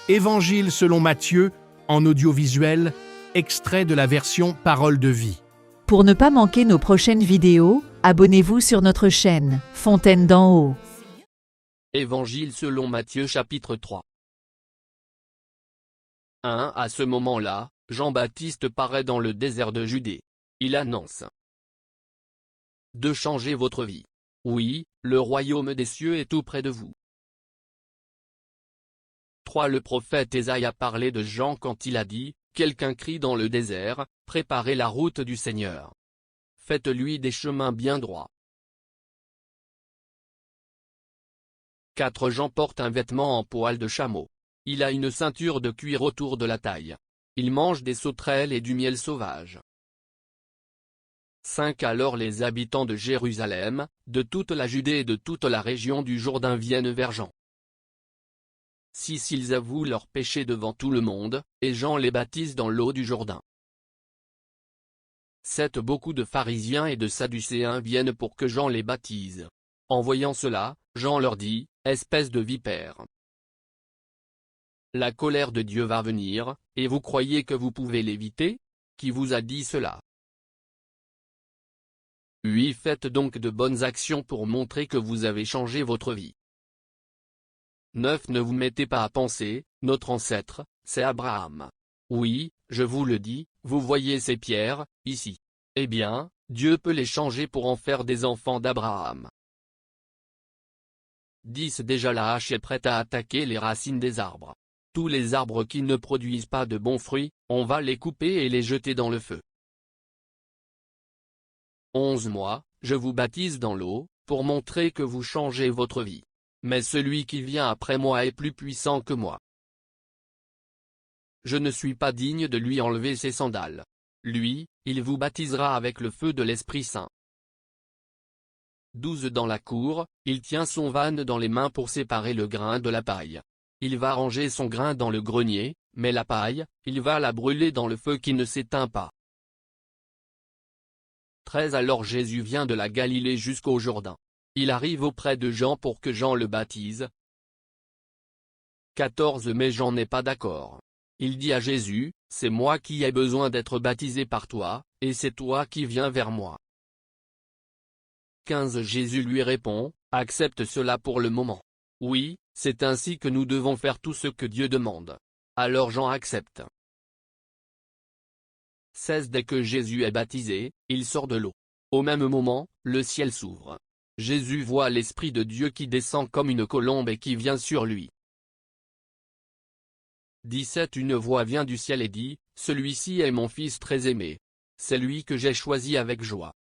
Évangile selon Matthieu, en audiovisuel, extrait de la version Parole de vie. Pour ne pas manquer nos prochaines vidéos, abonnez-vous sur notre chaîne Fontaine d'en haut. Évangile selon Matthieu chapitre 3. 1. À ce moment-là, Jean-Baptiste paraît dans le désert de Judée. Il annonce de changer votre vie. Oui, le royaume des cieux est tout près de vous. 3. Le prophète Ésaïe a parlé de Jean quand il a dit, quelqu'un crie dans le désert, préparez la route du Seigneur. Faites-lui des chemins bien droits. 4. Jean porte un vêtement en poil de chameau. Il a une ceinture de cuir autour de la taille. Il mange des sauterelles et du miel sauvage. 5. Alors les habitants de Jérusalem, de toute la Judée et de toute la région du Jourdain viennent vers Jean. 6. Ils avouent leurs péchés devant tout le monde, et Jean les baptise dans l'eau du Jourdain. 7. Beaucoup de pharisiens et de sadducéens viennent pour que Jean les baptise. En voyant cela, Jean leur dit, espèce de vipères. La colère de Dieu va venir, et vous croyez que vous pouvez l'éviter? Qui vous a dit cela? 8. Faites donc de bonnes actions pour montrer que vous avez changé votre vie. 9. Ne vous mettez pas à penser, notre ancêtre, c'est Abraham. Oui, je vous le dis, vous voyez ces pierres, ici. Eh bien, Dieu peut les changer pour en faire des enfants d'Abraham. 10. Déjà la hache est prête à attaquer les racines des arbres. Tous les arbres qui ne produisent pas de bons fruits, on va les couper et les jeter dans le feu. 11. Moi, je vous baptise dans l'eau, pour montrer que vous changez votre vie. Mais celui qui vient après moi est plus puissant que moi. Je ne suis pas digne de lui enlever ses sandales. Lui, il vous baptisera avec le feu de l'Esprit Saint. 12. Dans la cour, il tient son vanne dans les mains pour séparer le grain de la paille. Il va ranger son grain dans le grenier, mais la paille, il va la brûler dans le feu qui ne s'éteint pas. 13. Alors Jésus vient de la Galilée jusqu'au Jourdain. Il arrive auprès de Jean pour que Jean le baptise. 14. Mais Jean n'est pas d'accord. Il dit à Jésus, c'est moi qui ai besoin d'être baptisé par toi, et c'est toi qui viens vers moi. 15. Jésus lui répond, accepte cela pour le moment. Oui, c'est ainsi que nous devons faire tout ce que Dieu demande. Alors Jean accepte. 16. Dès que Jésus est baptisé, il sort de l'eau. Au même moment, le ciel s'ouvre. Jésus voit l'Esprit de Dieu qui descend comme une colombe et qui vient sur lui. 17. Une voix vient du ciel et dit, celui-ci est mon Fils très aimé. C'est lui que j'ai choisi avec joie.